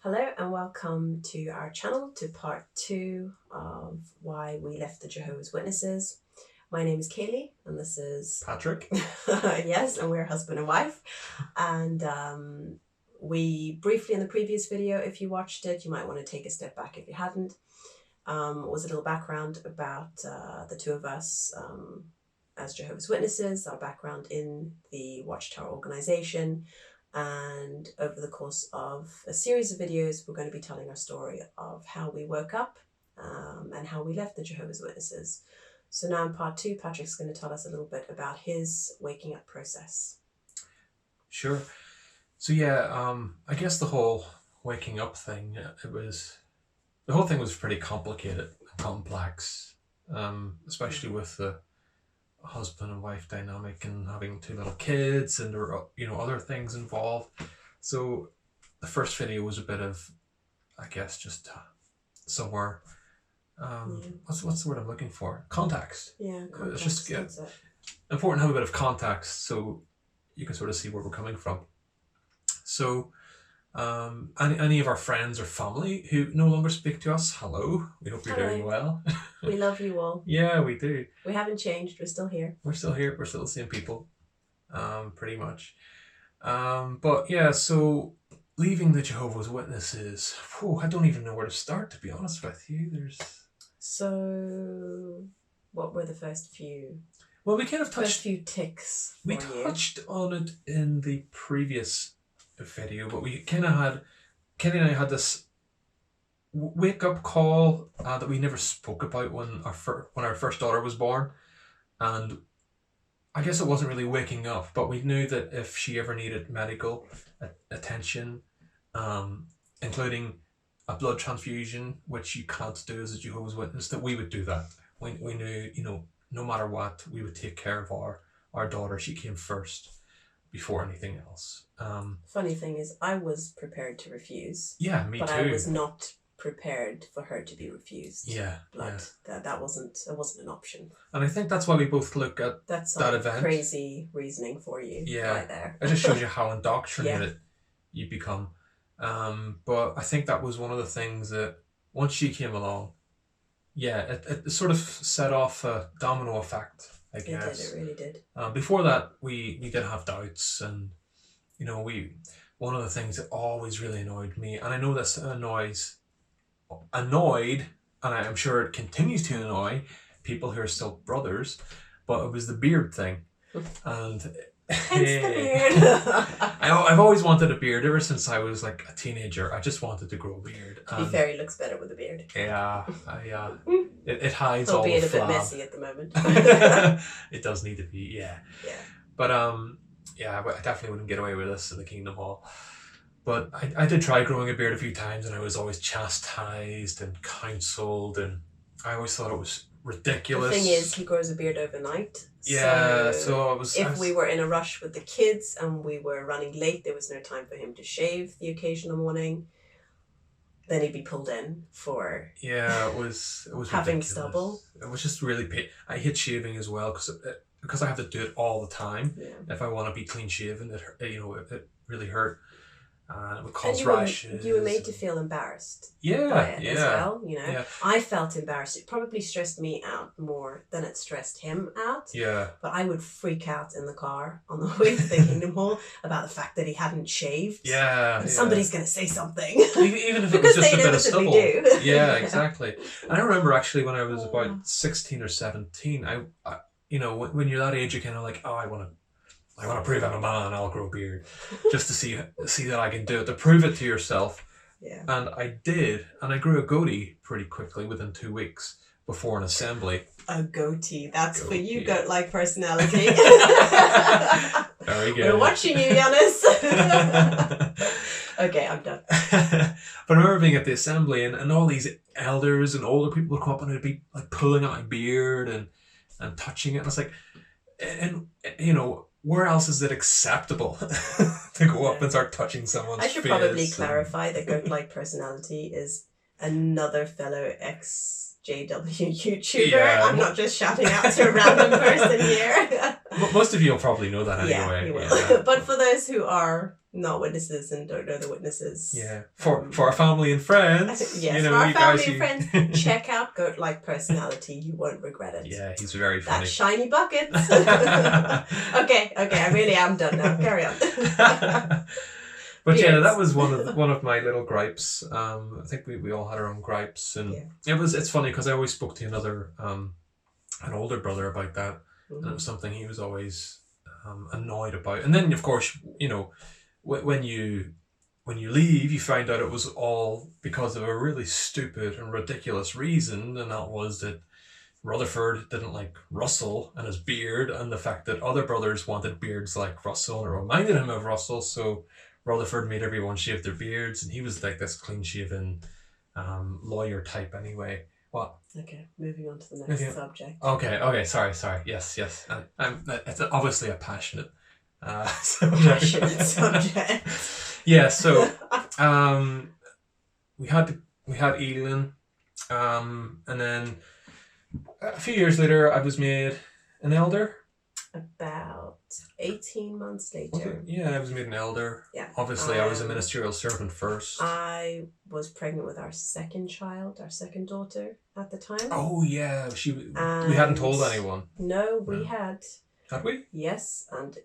Hello and welcome to our channel, to part 2 of why we left the Jehovah's Witnesses. My name is Kaylee and this is Patrick. Yes, and we're husband and wife. And we briefly in the previous video, if you watched it, you might want to take a step back if you hadn't. Was a little background about the two of us as Jehovah's Witnesses, our background in the Watchtower organization. And over the course of a series of videos, we're going to be telling our story of how we woke up and how we left the Jehovah's Witnesses. So now in part 2, Patrick's going to tell us a little bit about his waking up process. Sure. So yeah, I guess the whole waking up thing, the whole thing was pretty complicated and complex, especially with the husband and wife dynamic and having 2 little kids, and there were other things involved. So the first video was a bit of, I guess, just somewhere. What's the word I'm looking for? Context. Yeah, context. It's just important to have a bit of context so you can sort of see where we're coming from. So any of our friends or family who no longer speak to us, hello. We hope you're doing well. We love you all. Yeah, we do. We haven't changed. We're still here. We're still here. We're still the same people, pretty much. But yeah, so leaving the Jehovah's Witnesses, I don't even know where to start, to be honest with you. So what were the first few? Well, we kind of touched... First few ticks. We touched on it in the previous video, but we kind of had... Kenny and I had this wake-up call that we never spoke about when our first daughter was born. And I guess it wasn't really waking up, but we knew that if she ever needed medical attention, including a blood transfusion, which you can't do as a Jehovah's Witness, that we would do that. We knew, no matter what, we would take care of our daughter. She came first before anything else. Funny thing is, I was prepared to refuse. Yeah, me too. But I was not prepared for her to be refused. Yeah, that wasn't an option. And I think that's why we both look at that's that event. Crazy reasoning for you. Yeah, right there. It just shows you how indoctrinated you become. But I think that was one of the things that once she came along, it sort of set off a domino effect, I guess. It really did. Before that, we did have doubts, and one of the things that always really annoyed me, and I know this annoyed, and I'm sure it continues to annoy people who are still brothers, but it was the beard thing. And hence the beard. I've always wanted a beard ever since I was like a teenager. I just wanted to grow a beard. To be fair, he looks better with a beard. Yeah, it hides all the flab. Albeit a bit messy at the moment. It does need to be, yeah. But I definitely wouldn't get away with this in the Kingdom Hall. But I did try growing a beard a few times, and I was always chastised and counselled, and I always thought it was ridiculous. The thing is, he grows a beard overnight. Yeah, if we were in a rush with the kids and we were running late, there was no time for him to shave the occasional morning, then he'd be pulled in for it was having ridiculous. Stubble. It was just really I hate shaving as well because I have to do it all the time. If I want to be clean shaven, it really hurt. It would cause rashes. You were made to feel embarrassed. By it as well. I felt embarrassed. It probably stressed me out more than it stressed him out. Yeah. But I would freak out in the car on the way to the Kingdom Hall about the fact that he hadn't shaved. Yeah. And somebody's going to say something. Even if it was just a bit of stubble. Do. Yeah, exactly. And I remember actually when I was about 16 or 17, I when you're that age, you're kind of like, oh, I want to prove I'm a man, I'll grow a beard. Just to see that I can do it, to prove it to yourself. Yeah. And I did, and I grew a goatee pretty quickly within 2 weeks before an assembly. A goatee, that's for you, goat-like personality. Very good. We're watching you, Giannis. Okay, I'm done. But I remember being at the assembly, and all these elders and older people would come up and they'd be like pulling out my beard and touching it. And it's like, and where else is it acceptable to go up and start touching someone's face? I should probably clarify that goat-like personality is another fellow JW YouTuber. Yeah. I'm not just shouting out to a random person here. Most of you will probably know that anyway. Yeah, you will. Yeah. But for those who are not witnesses and don't know the witnesses, Yeah, for our family and friends. yes, you know, for our you family guys and friends, check out Goat-like personality. You won't regret it. Yeah, he's very That funny. shiny bucket. Okay, I really am done now. Carry on. But yeah, Beards. that was one of my little gripes. I think we all had our own gripes, and it's funny because I always spoke to another an older brother about that, and it was something he was always annoyed about. And then of course, you know, when you leave, you find out it was all because of a really stupid and ridiculous reason, and that was that Rutherford didn't like Russell and his beard, and the fact that other brothers wanted beards like Russell, and it reminded him of Russell, so Rutherford made everyone shave their beards, and he was like this clean-shaven lawyer type anyway. What? Okay, moving on to the next subject. Okay, sorry. Yes. It's obviously a passionate passionate subject. Yeah, so we had Elin, and then a few years later I was made an elder. About 18 months later. Yeah, I was made an elder. Yeah. Obviously, I was a ministerial servant first. I was pregnant with our second daughter at the time. Oh yeah, we hadn't told anyone. No, we had. Had we? Yes, and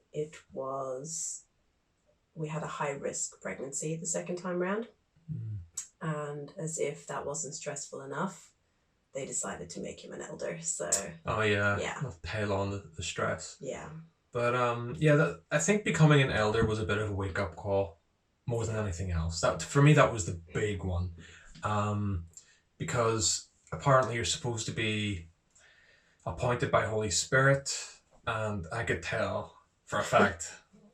we had a high risk pregnancy the second time round. And as if that wasn't stressful enough, they decided to make him an elder. So. Oh yeah. Yeah. Pile on the stress. Yeah. But I think becoming an elder was a bit of a wake up call, more than anything else. That for me that was the big one, because apparently you're supposed to be appointed by Holy Spirit, and I could tell for a fact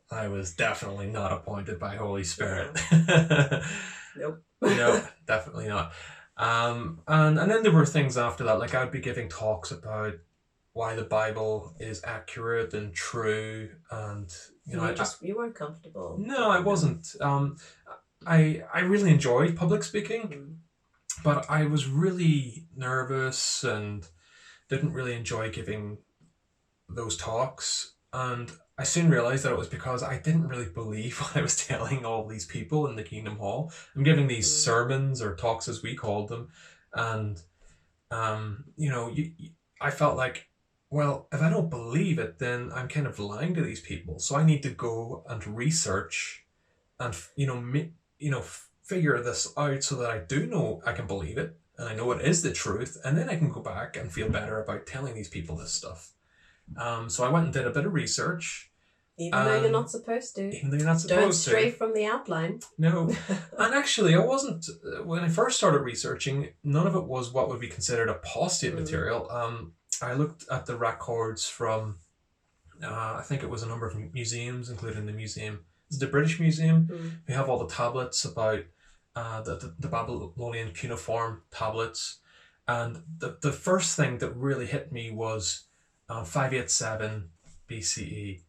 I was definitely not appointed by Holy Spirit. Nope. No, definitely not. And then there were things after that, like I'd be giving talks about why the Bible is accurate and true, and you weren't comfortable. No, I wasn't. I really enjoyed public speaking, but I was really nervous and didn't really enjoy giving those talks, and I soon realized that it was because I didn't really believe what I was telling all these people in the Kingdom Hall. I'm giving these sermons or talks as we called them, and I felt like, well, if I don't believe it, then I'm kind of lying to these people. So I need to go and research and figure this out so that I do know I can believe it and I know it is the truth, and then I can go back and feel better about telling these people this stuff. So I went and did a bit of research. Even though you're not supposed to. Even though you're not supposed to. Don't stray from the outline. No. And actually, I wasn't, when I first started researching, none of it was what would be considered apostate material. I looked at the records from, I think it was a number of museums, including the British Museum. We have all the tablets about the Babylonian cuneiform tablets. And the first thing that really hit me was 587 BCE,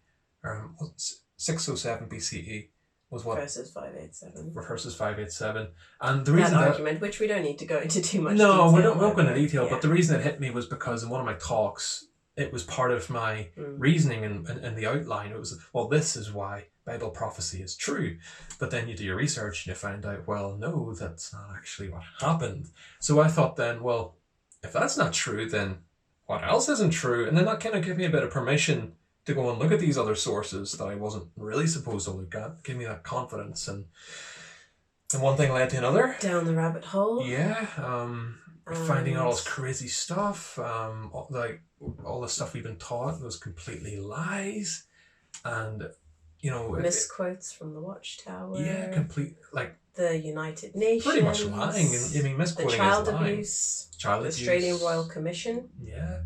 607 BCE was what? Versus 587. Versus 587. And the reason that argument, which we don't need to go into too much detail. No, we don't go into detail, but the reason it hit me was because in one of my talks, it was part of my reasoning in the outline. It was, well, this is why Bible prophecy is true. But then you do your research and you find out, well, no, that's not actually what happened. So I thought then, well, if that's not true, then what else isn't true? And then that kind of gave me a bit of permission to go and look at these other sources that I wasn't really supposed to look at. Gave me that confidence, and one thing led to another. Down the rabbit hole. Yeah. Finding out all this crazy stuff. Like all the stuff we've been taught was completely lies, and misquotes from the Watchtower. Yeah, complete like the United Nations. Pretty much lying. Misquoting the child is lying. abuse. Child the abuse. Australian Royal Commission. Yeah.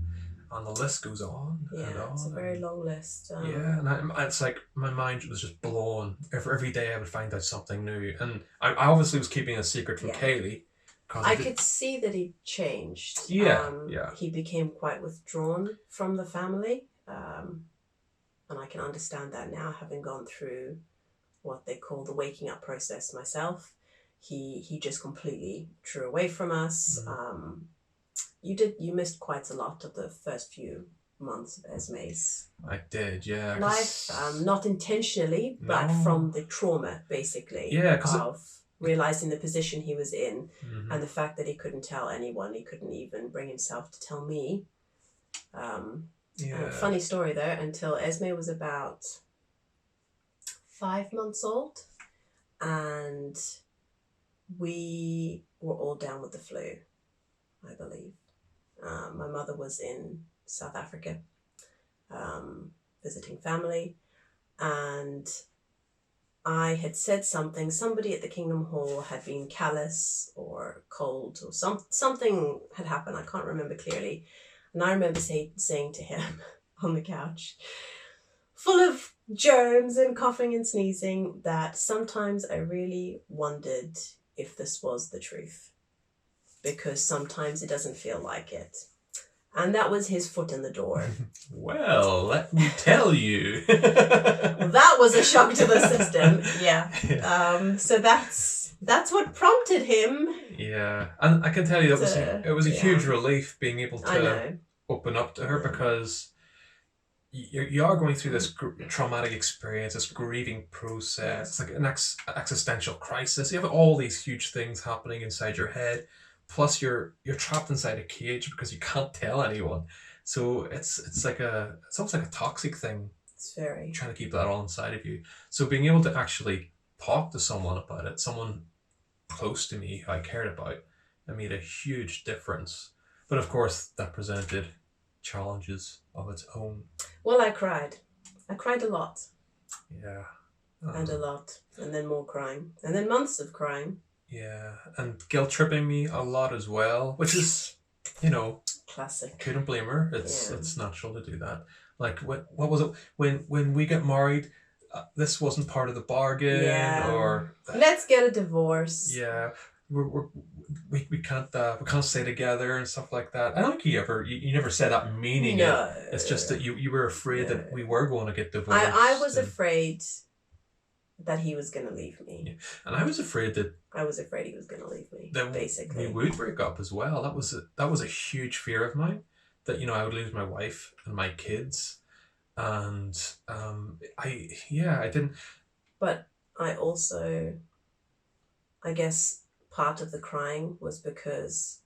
And the list goes on and on. It's a very long list. Yeah, and it's like my mind was just blown. Every day I would find out something new. And I obviously was keeping a secret from Kaylee. I could see that he changed. Yeah, He became quite withdrawn from the family. And I can understand that now, having gone through what they call the waking up process myself. He just completely drew away from us. You missed quite a lot of the first few months of Esme's I did, yeah. life, not intentionally, but from the trauma, basically, of realizing the position he was in, and the fact that he couldn't tell anyone. He couldn't even bring himself to tell me. Funny story there, until Esme was about 5 months old, and we were all down with the flu, I believe. My mother was in South Africa, visiting family, and I had said something. Somebody at the Kingdom Hall had been callous or cold, or something had happened. I can't remember clearly. And I remember saying to him on the couch, full of germs and coughing and sneezing, that sometimes I really wondered if this was the truth, because sometimes it doesn't feel like it. And that was his foot in the door. Well, let me tell you. That was a shock to the system. Yeah. So that's what prompted him. Yeah, and I can tell you that it was a huge relief being able to open up to her, because you are going through this traumatic experience, this grieving process. It's like an existential crisis. You have all these huge things happening inside your head. Plus, you're trapped inside a cage because you can't tell anyone. So it's almost like a toxic thing. It's very trying to keep that all inside of you. So being able to actually talk to someone about it, someone close to me who I cared about, it made a huge difference. But of course, that presented challenges of its own. Well, I cried a lot. Yeah. And a lot, and then more crying, and then months of crying. Yeah, and guilt tripping me a lot as well, which is, classic. Couldn't blame her. It's natural to do that. Like, what was it when we got married? This wasn't part of the bargain, or let's get a divorce. Yeah, we can't stay together and stuff like that. I don't think you never said that meaning it. It's just that you were afraid that we were going to get divorced. I was afraid that he was going to leave me. Yeah. And I was afraid he was going to leave me, that basically. We would break up as well. That was a huge fear of mine, that I would lose my wife and my kids. And I didn't. But I also, I guess part of the crying was because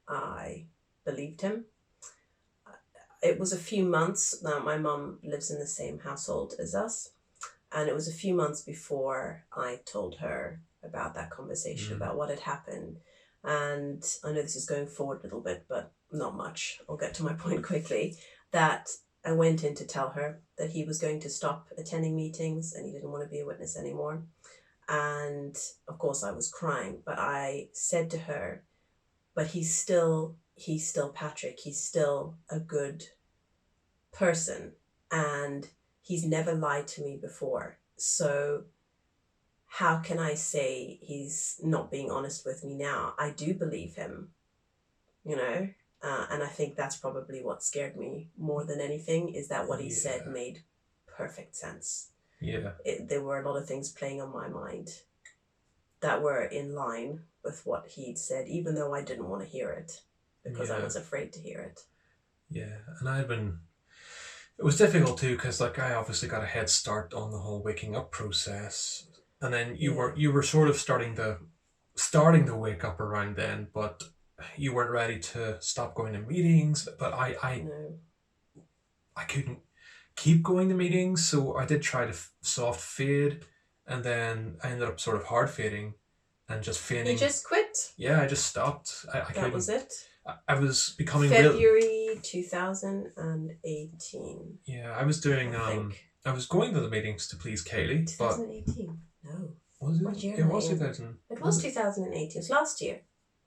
I believed him. It was a few months. Now, my mum lives in the same household as us. And it was a few months before I told her about that conversation, about what had happened. And I know this is going forward a little bit, but not much. I'll get to my point quickly. That I went in to tell her that he was going to stop attending meetings and he didn't want to be a witness anymore. And of course I was crying, but I said to her, but he's still Patrick. He's still a good person. And he's never lied to me before. So how can I say he's not being honest with me now? I do believe him, and I think that's probably what scared me more than anything, is that what he said made perfect sense. Yeah. There were a lot of things playing on my mind that were in line with what he'd said, even though I didn't want to hear it because I was afraid to hear it. Yeah, and it was difficult too, because I obviously got a head start on the whole waking up process, and then you were sort of starting to wake up around then, but you weren't ready to stop going to meetings. But I couldn't keep going to meetings, so I did try to soft fade, and then I ended up sort of hard fading, and just feigning. You just quit? Yeah, I just stopped. That was it. I was becoming February 2018. Yeah, I was doing. I was going to the meetings to please Kaylee. 2018. No. Was it? What year? It was 2000. It was 2018. It was last year.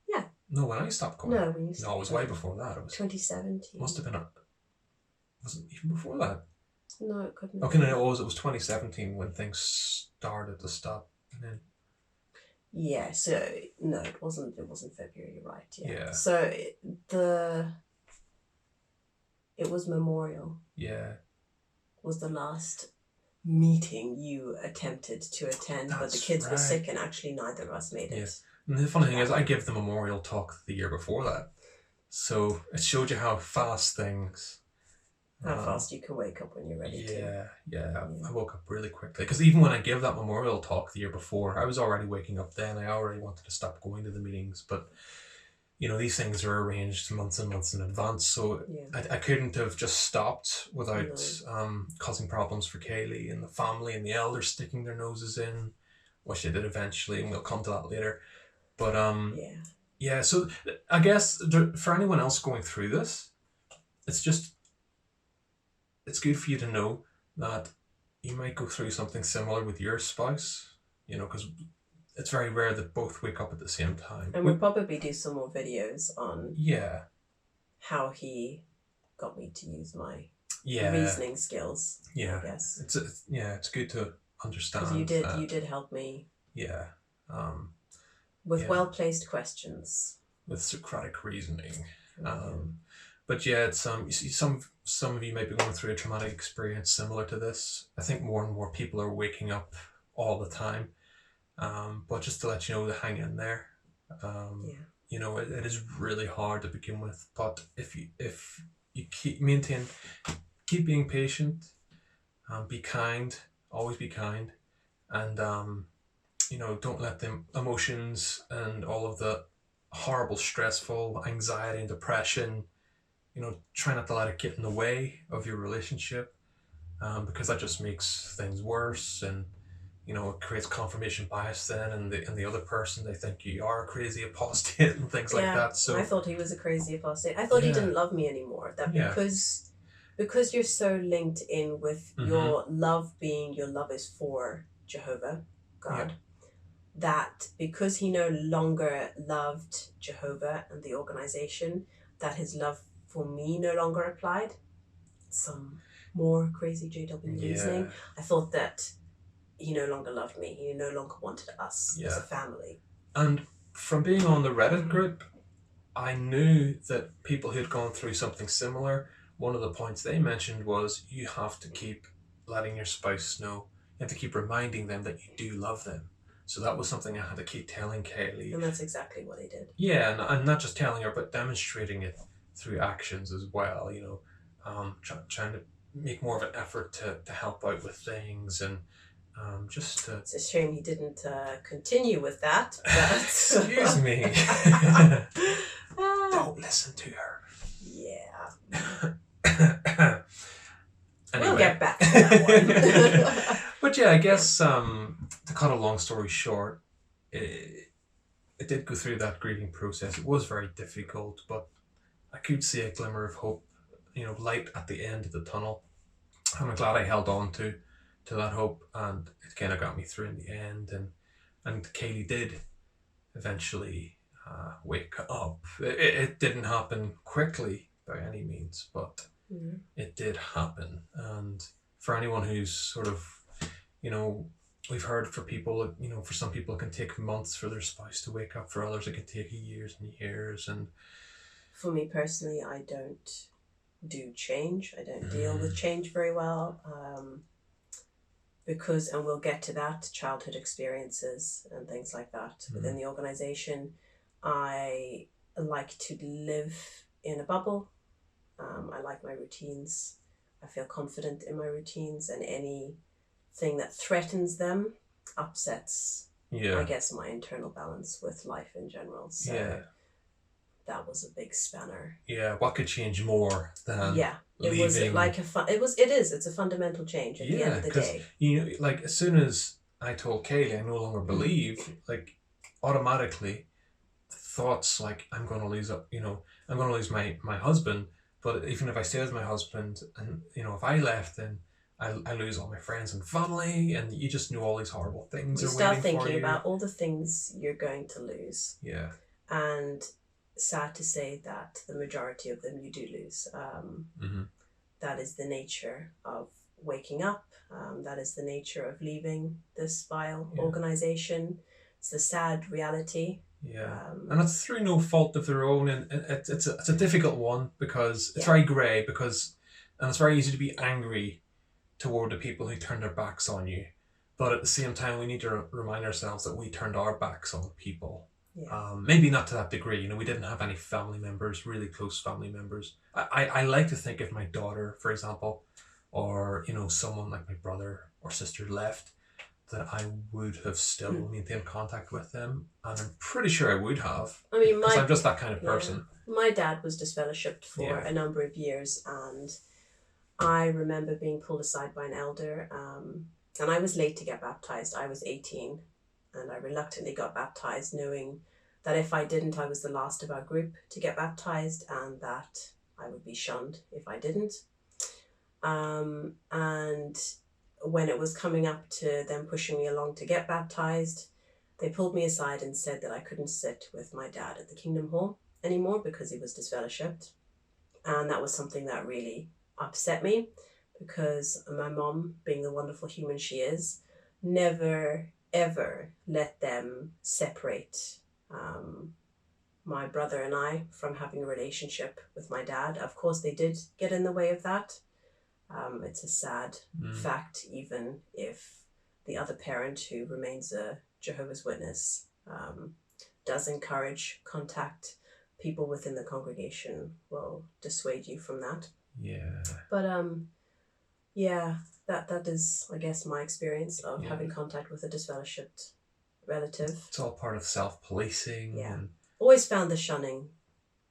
Yeah. No, when I stopped going. No, when you stopped. No, it was way before that. It was 2017. Must have been. Was it even before that? No, it couldn't. Okay, no, it was 2017 when things started to stop, and then. Yeah, so no, it wasn't February, right? Yeah. So it was Memorial. Yeah. Was the last meeting you attempted to attend, but the kids were sick, and actually neither of us made it. And the funny thing is, I gave the memorial talk the year before that. So it showed you how fast things. How fast you can wake up when you're ready to. Yeah. I woke up really quickly because even when I gave that memorial talk the year before, I was already waking up then. I already wanted to stop going to the meetings, but these things are arranged months and months in advance, so I couldn't have just stopped without causing problems for Kaylee and the family and the elders sticking their noses in, which they did eventually, and we'll come to that later. But so I guess for anyone else going through this, it's good for you to know that you might go through something similar with your spouse, because it's very rare that both wake up at the same time. And we'll probably do some more videos on how he got me to use my reasoning skills. Yeah, I guess it's good to understand. Because you did help me. Yeah. With well-placed questions. With Socratic reasoning. But it's you see some of you might be going through a traumatic experience similar to this. I think more and more people are waking up all the time. But just to let you know to hang in there. It is really hard to begin with, but if you keep being patient, be kind, always be kind, and don't let the emotions and all of the horrible, stressful anxiety and depression, try not to let it get in the way of your relationship, because that just makes things worse, and it creates confirmation bias then, and the other person, they think you are a crazy apostate and things like that. So I thought he was a crazy apostate. I thought he didn't love me anymore. That because you're so linked in with your love is for Jehovah, God, that because he no longer loved Jehovah and the organization, that his love for me no longer applied. Some more crazy JW reasoning. I thought that he no longer loved me. He no longer wanted us as a family. And from being on the Reddit group, I knew that people who had gone through something similar, one of the points they mentioned was you have to keep letting your spouse know. You have to keep reminding them that you do love them. So that was something I had to keep telling Kaylee. And that's exactly what he did. Yeah, and not just telling her, but demonstrating it through actions as well. Trying to make more of an effort to help out with things, and it's a shame he didn't continue with that. But excuse me. Don't listen to her. Yeah. Anyway. We'll get back to that one. But I guess to cut a long story short, it did go through that grieving process. It was very difficult, but I could see a glimmer of hope, light at the end of the tunnel. And I'm glad I held on to that hope, and it kind of got me through in the end. And Kaylee did eventually wake up. It didn't happen quickly by any means, but it did happen. And for anyone who's sort of, we've heard for people, for some people it can take months for their spouse to wake up. For others it can take years and years. And for me personally, I don't do change. I don't deal with change very well. Because, and we'll get to that, childhood experiences and things like that within the organization. I like to live in a bubble. I like my routines. I feel confident in my routines, and anything that threatens them upsets, I guess, my internal balance with life in general. So that was a big spanner. Yeah, what could change more than leaving? It was like it's a fundamental change at the end of the day. Like as soon as I told Kaylee I no longer believe, like automatically thoughts like I'm going to lose my husband, but even if I stay with my husband and if I left, then I lose all my friends and family, and you just knew all these horrible things you are start waiting for you. thinking about all the things you're going to lose. Yeah. And sad to say that the majority of them you do lose. That is the nature of waking up. That is the nature of leaving this vile organization. It's the sad reality. Yeah, and it's through no fault of their own, and it's a difficult one because it's very grey, and it's very easy to be angry toward the people who turned their backs on you, but at the same time we need to remind ourselves that we turned our backs on people. Maybe not to that degree. You know, we didn't have any family members, really close family members. I like to think if my daughter, for example, or, you know, someone like my brother or sister left, that I would have still maintained contact with them. And I'm pretty sure I would have. I mean, because I'm just that kind of person. My dad was disfellowshipped for a number of years, and I remember being pulled aside by an elder, and I was late to get baptized. I was 18, and I reluctantly got baptized, knowing that if I didn't, I was the last of our group to get baptized, and that I would be shunned if I didn't. And when it was coming up to them pushing me along to get baptized, they pulled me aside and said that I couldn't sit with my dad at the Kingdom Hall anymore because he was disfellowshipped. And that was something that really upset me, because my mom, being the wonderful human she is, never ever let them separate my brother and I from having a relationship with my dad. Of course, they did get in the way of that. It's a sad fact, even if the other parent, who remains a Jehovah's Witness, does encourage contact, people within the congregation will dissuade you from that. Yeah. But that is, I guess, my experience of having contact with a disfellowshipped relative. It's all part of self-policing. Yeah. And always found the shunning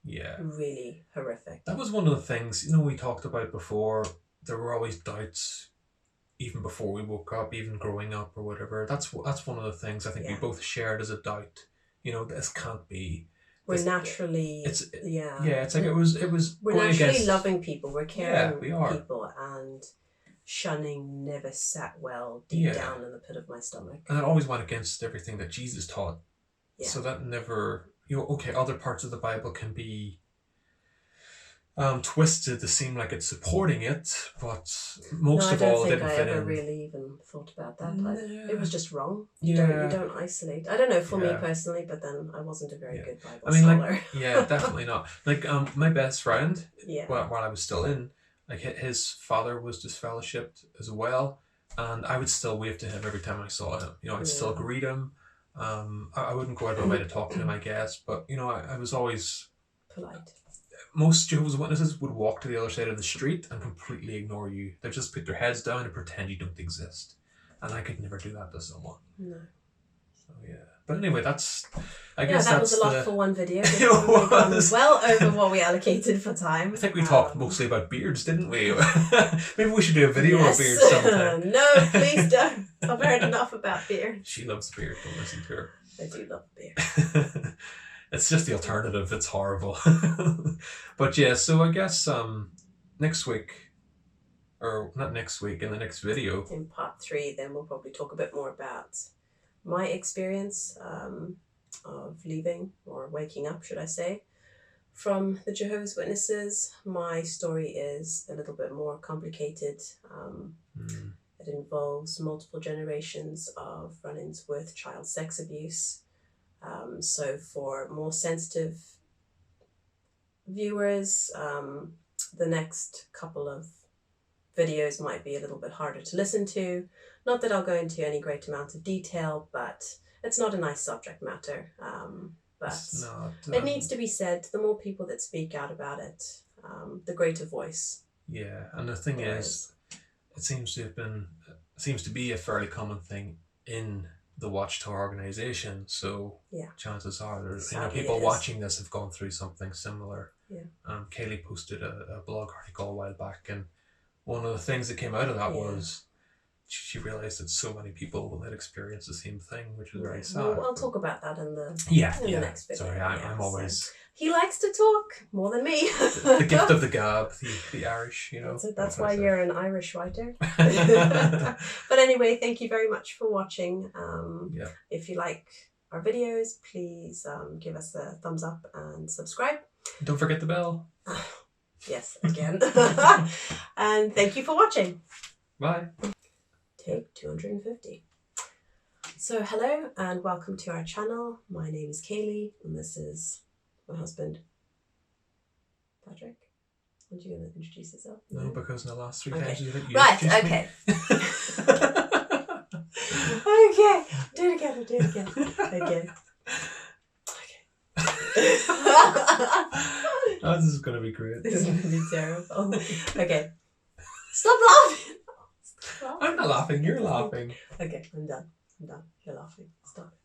really horrific. That was one of the things, you know, we talked about before. There were always doubts, even before we woke up, even growing up or whatever. That's one of the things I think we both shared as a doubt. You know, this can't be. We're naturally. It's like it was. We're going naturally against, loving people. We're caring we are. people, and shunning never sat well deep down in the pit of my stomach. And it always went against everything that Jesus taught. Yeah. So that never, you know, okay, other parts of the Bible can be twisted to seem like it's supporting it, but most of all, it didn't fit in. I don't think I ever really even thought about that. No. It was just wrong. You don't isolate. I don't know for me personally, but then I wasn't a very good Bible scholar. Like, definitely not. Like my best friend, while I was still in, like his father was disfellowshipped as well, and I would still wave to him every time I saw him. You know, I'd still greet him. I wouldn't go out of my way to talk to him, I guess, but you know, I was always polite. Most Jehovah's Witnesses would walk to the other side of the street and completely ignore you. They'd just put their heads down and pretend you don't exist. And I could never do that to someone. No. So but anyway, I guess that was a lot for one video. It was well over what we allocated for time. I think we talked mostly about beards, didn't we? Maybe we should do a video of beards sometime. No, please don't. I've heard enough about beards. She loves beard. Don't listen to her. I do love beard. It's just the alternative. It's horrible. But so I guess next week, or not next week, in the next video. In part 3, then we'll probably talk a bit more about my experience of leaving, or waking up, should I say, from the Jehovah's Witnesses. My story is a little bit more complicated. It involves multiple generations of run-ins with child sex abuse. So for more sensitive viewers, the next couple of videos might be a little bit harder to listen to. Not that I'll go into any great amount of detail, but it's not a nice subject matter. But it needs to be said. The more people that speak out about it, the greater voice. Yeah, and the thing is, it seems to be a fairly common thing in the Watchtower organization, so chances are there's people watching this have gone through something similar. Kaylee posted a blog article a while back, and one of the things that came out of that was she realized that so many people had experienced the same thing, which was very sad. Well, I'll talk about that in the next video. Sorry, I'm always. He likes to talk more than me. The gift of the gab, the Irish, you know. That's why you're an Irish writer. But anyway, thank you very much for watching. If you like our videos, please give us a thumbs up and subscribe. Don't forget the bell. Yes, again. And thank you for watching. Bye. Take 250. So hello and welcome to our channel. My name is Kaylee and this is my husband, Patrick. Aren't you going to introduce yourself? No, because in the last 3 times you introduced okay. Okay, do it again. Okay. Oh, this is going to be great. This is going to be terrible. Okay. Stop laughing. Stop laughing. I'm not laughing, you're laughing. Okay, I'm done. You're laughing. Stop.